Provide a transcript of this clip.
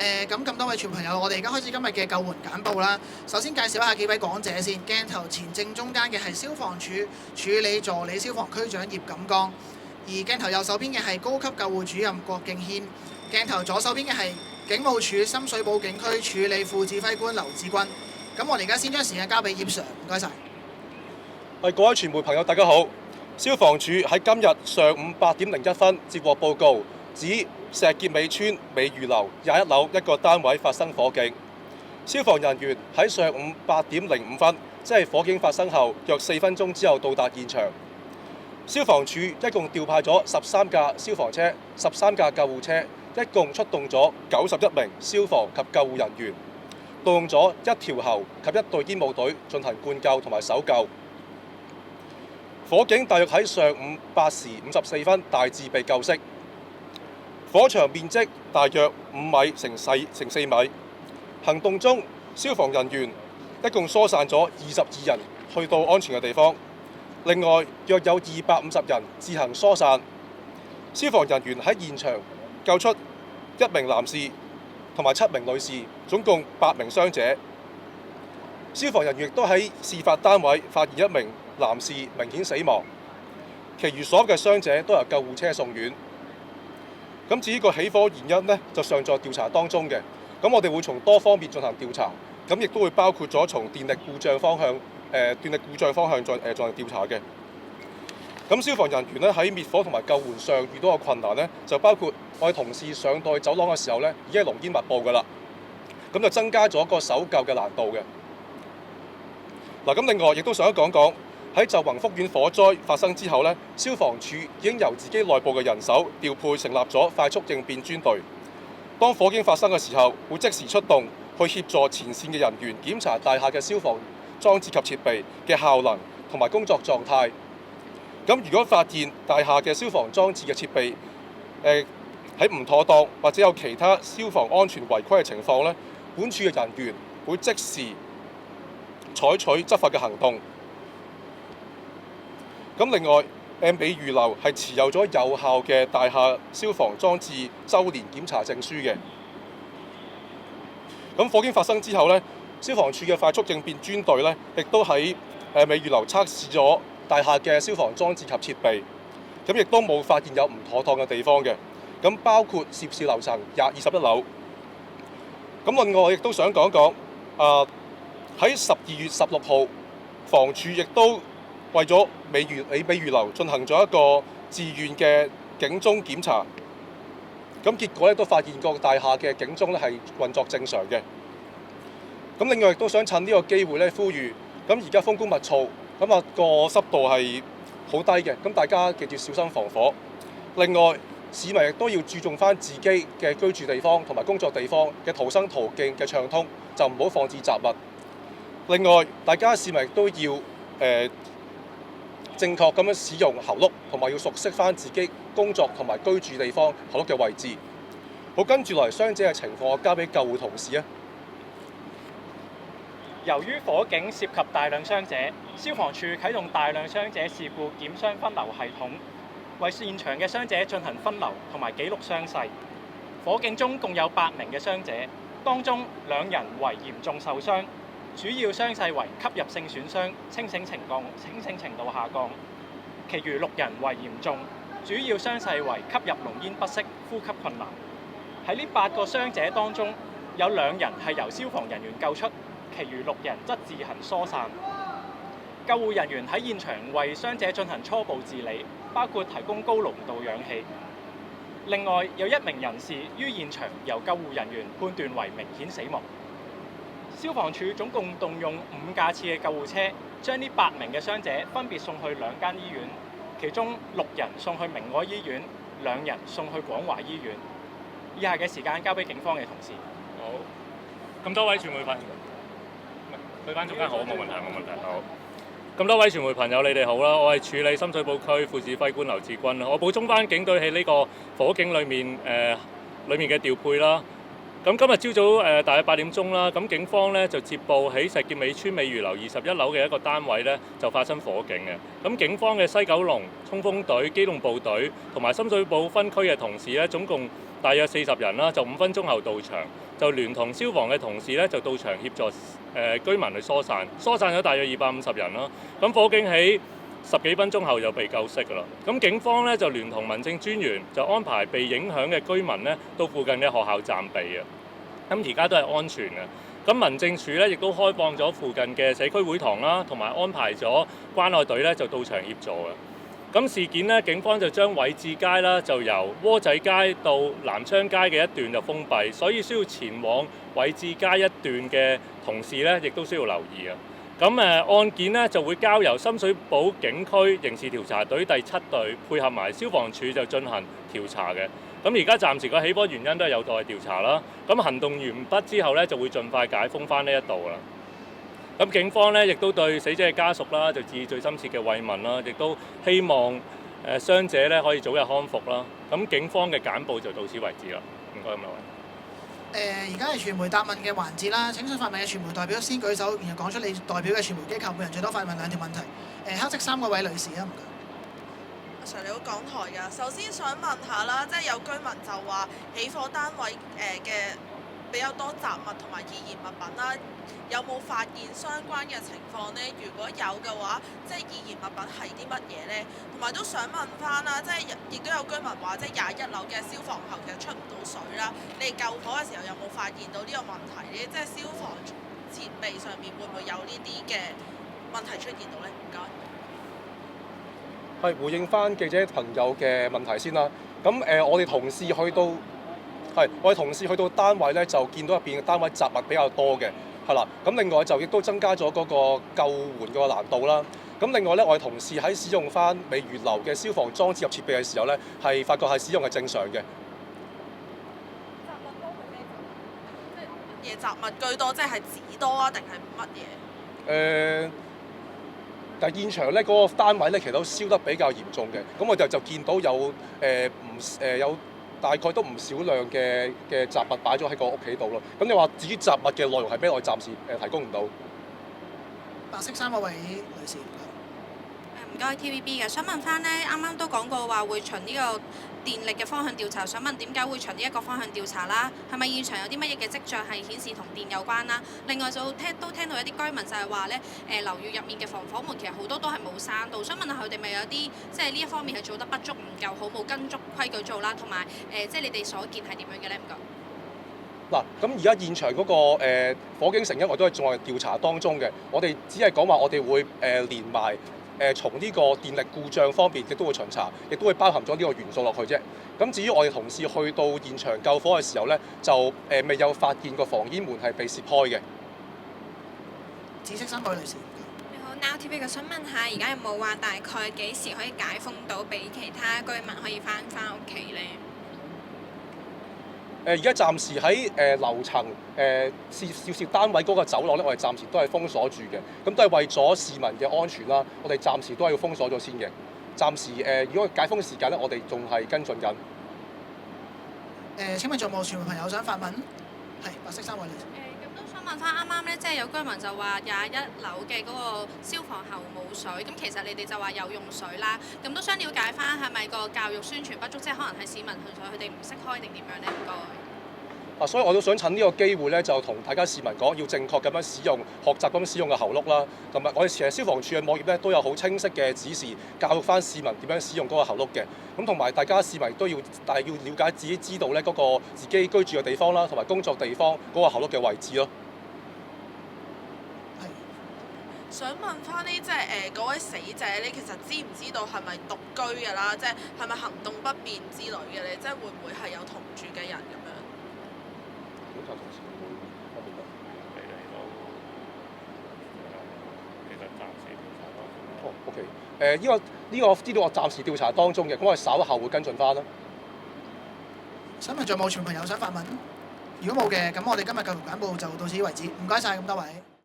咁多位傳媒朋友，我哋而家開始今日嘅救援簡報啦。首先介紹一下幾位講者先。鏡頭前正中間嘅係消防處處理助理消防區長葉錦江，而鏡頭右手邊嘅係高級救護主任郭敬軒。鏡頭左手邊嘅係警務處深水埗警區處理副指揮官劉志軍。咁我哋而家先將時間交俾葉 Sir， 唔該晒。各位傳媒朋友，大家好。消防處喺今日上午8點01分接獲報告，指石硤尾村美裕樓21樓一個單位發生火警。消防人員喺上午8點05分，即係火警發生後約4分鐘之後到達現場。消防處一共調派咗13架消防車、13架救護車，一共出動咗91名消防及救護人員，動用咗1條喉及1隊煙霧隊進行灌救同埋搜救。火警大約喺上午8時54分大致被救熄。火場面積大約5米乘4米。行動中，消防人員一共疏散咗22人去到安全嘅地方，另外約有250人自行疏散。消防人員喺現場救出1名男士同埋7名女士，總共8名傷者。消防人員亦都喺事發單位發現1名男士明顯死亡，其餘所有嘅傷者都由救護車送院。咁至於個起火原因呢，就尚在調查當中嘅。咁我哋會從多方面進行調查，咁亦都會包括咗從電力故障方向進行調查嘅。咁消防人員呢喺滅火同埋救援上遇到嘅困難呢，就包括我哋同事上到走廊嘅時候呢，已經係濃煙密佈㗎啦，咁就增加咗個搜救嘅難度嘅。嗱，咁另外亦都想講講喺就宏福苑火災發生之後呢，消防處已經由自己內部嘅人手調配成立咗快速應變專隊。當火警發生嘅時候，會即時出動去協助前線嘅人員檢查大廈嘅消防裝置及設備嘅效能同埋工作狀態。咁如果發現大廈嘅消防裝置嘅設備喺唔妥當或者有其他消防安全違規嘅情況呢，本處嘅人員會即時採取執法嘅行動。咁另外，美裕樓係持有咗有效嘅大廈消防裝置週年檢查證書嘅。咁火警發生之後呢，消防處嘅快速應變專隊呢，亦都喺美裕樓測試咗大廈嘅消防裝置及設備，咁亦都冇發現有唔妥當嘅地方嘅。咁包括涉事樓層21樓。咁另外我亦都想講講，喺12月16號，房署亦都為咗美裕樓進行咗一個自願嘅警鐘檢查，咁結果咧都發現個大廈嘅警鐘咧係運作正常嘅。咁另外亦都想趁呢個機會咧呼籲，咁而家風高物燥，咁個濕度係好低嘅，咁大家記住小心防火。另外市民亦都要注重翻自己嘅居住地方同埋工作地方嘅逃生途徑嘅暢通，就唔好放置雜物。另外，大家市民亦都要正確咁樣使用喉轆，同埋要熟悉翻自己工作同埋居住地方喉轆嘅位置。好，跟住落嚟傷者嘅情況，我交俾救護同事啊。由於火警涉及大量傷者，消防處啟動大量傷者事故檢傷分流系統，為現場嘅傷者進行分流同埋記錄傷勢。火警中共有8名嘅傷者，當中2人為嚴重受傷，主要傷勢為吸入性損傷，清醒程度下降。其餘6人為嚴重，主要傷勢為吸入濃煙不適、呼吸困難。喺呢8個傷者當中，有2人係由消防人員救出，其餘6人則自行疏散。救護人員喺現場為傷者進行初步治理，包括提供高濃度氧氣。另外有1名人士於現場由救護人員判斷為明顯死亡。消防處總共動用5架次嘅救護車，將呢8名嘅傷者分別送去2間醫院，其中6人送去明愛醫院，2人送去廣華醫院。以下嘅時間交俾警方嘅同事。好，咁多位傳媒朋友，去翻中間好，冇問題，冇問題。好，咁多位傳媒朋友，你哋好啦，我係處理深水埗區副指揮官劉志軍啦。我補充翻警隊喺呢個火警裏面嘅調配啦。咁今日朝早大約8點鐘啦，咁警方咧就接報喺石硤尾村美裕樓21樓嘅一個單位咧就發生火警嘅。咁警方嘅西九龍衝鋒隊、機動部隊同埋深水埗分區嘅同事咧，總共大約40人啦，就5分鐘後到場，就聯同消防嘅同事咧就到場協助居民去疏散咗大約250人啦。咁火警喺10幾分鐘後就被救熄㗎啦。咁警方咧就聯同民政專員就安排被影響嘅居民咧到附近嘅學校暫避啊。咁而家都係安全嘅。咁民政處咧亦都開放咗附近嘅社區會堂啦，同埋安排咗關愛隊咧就到場協助嘅。咁事件咧，警方就將偉志街啦就由窩仔街到南昌街嘅一段就封閉，所以需要前往偉志街一段嘅同事咧，亦都需要留意啊。咁案件咧就會交由深水埗警區刑事調查隊第7隊配合埋消防處就進行調查嘅。咁而家暫時個起火原因都係有待調查啦。咁行動完畢之後咧，就會盡快解封翻呢一度啦。咁警方咧亦都對死者嘅家屬啦，就致以最深切嘅慰問啦，亦都希望傷者咧可以早日康復啦。咁警方嘅簡報就到此為止啦。唔該咁多位。而家係傳媒答問嘅環節啦。請想發問嘅傳媒代表先舉手，然後講出你代表嘅傳媒機構，每人最多發問2條問題。黑色衫嗰位女士啊，唔該。阿 Sir 你好，港台㗎。首先想問下啦，即係有居民就話起火單位嘅比較多雜物同埋易燃物品啦，有冇發現相關嘅情況呢？如果有嘅話，即係易燃物品係啲乜嘢呢？同埋都想問翻啦，即係亦都有居民話，即係21樓嘅消防喉其實出唔到水啦。你哋救火嘅時候有冇發現到呢個問題呢？即係消防設備上面會唔會有呢啲嘅問題出現到呢？唔該。係回應翻記者朋友嘅問題先啦。咁我哋同事去到單位咧，就見到入邊嘅單位雜物比較多嘅，係啦。咁另外就亦都增加咗嗰個救援個難度啦。咁另外咧，我哋同事喺使用翻美如樓嘅消防裝置及設備嘅時候咧，係發覺係使用係正常嘅。嘢雜物居多，即係紙多啊，定係乜嘢？但係現場咧嗰個單位咧，其實都燒得比較嚴重嘅。咁我就見到有有大概都唔少量嘅雜物擺咗喺個屋企度咯。咁你話至於雜物嘅內容係咩？我暫時提供唔到。白色衫嗰位女士。唔該 TVB 嘅，想問翻呢，啱啱都講過話會循呢個電力嘅方向調查，想問點解會循呢一個方向調查啦？係咪現場有啲乜嘢嘅跡象係顯示同電有關啦？另外就聽到有啲居民就係話咧，樓宇入面嘅防火門其實好多都係冇閂到，想問下佢哋咪有啲即係呢一方面係做得不足唔夠好，冇跟足規矩做啦，同埋即係你哋所見係點樣嘅咧？唔該。嗱，咁而家現場嗰個火警成因我都係仲係調查當中嘅，我哋只係講話我哋會連埋。從呢個電力故障方面亦都會巡查，亦都會包含咗呢個元素落去啫。咁至於我哋同事去到現場救火嘅時候咧，就未有發現個防煙門係被攝開嘅。紫色衫嗰位女士。你好 ，Now TV 嘅，想問下，而家有冇話大概幾時可以解封到，俾其他居民可以翻屋企咧？而家暫時喺樓層涉事單位嗰個走廊咧，我哋暫時都係封鎖住嘅，咁都係為咗市民嘅安全啦。我哋暫時都係要封鎖咗先嘅。暫時如果解封嘅時間咧，我哋仲係跟進緊。請問仲有冇傳媒朋友想發問？係白色衫位女士。咁都想問翻啱啱咧，即係有居民就話21樓嘅嗰個消防喉冇水，咁其實你哋就話有用水啦。咁都想了解翻係咪個教育宣傳不足，即係可能係市民佢哋唔識開定點樣咧？唔該。所以我都想趁呢個機會咧，就同大家市民講，要正確咁樣使用、學習咁樣使用嘅喉轆啦。同埋我哋其實消防處嘅網頁咧都有好清晰嘅指示，教育翻市民點樣使用嗰個喉轆嘅。咁同埋大家市民都要，但係要了解自己知道咧嗰個自己居住嘅地方啦，同埋工作地方嗰個喉轆嘅位置咯。想問翻呢，即係嗰位死者咧，其實知唔知道係咪獨居嘅啦？即係咪行動不便之類嘅咧？即係會唔會係有同住嘅人咁樣？OK， 呢個資料我暫時調查當中嘅，咁我哋稍後會跟進翻啦。想問仲有冇傳媒朋友想發問？如果冇嘅，咁我哋今日嘅簡報就到此為止。唔該晒咁多位。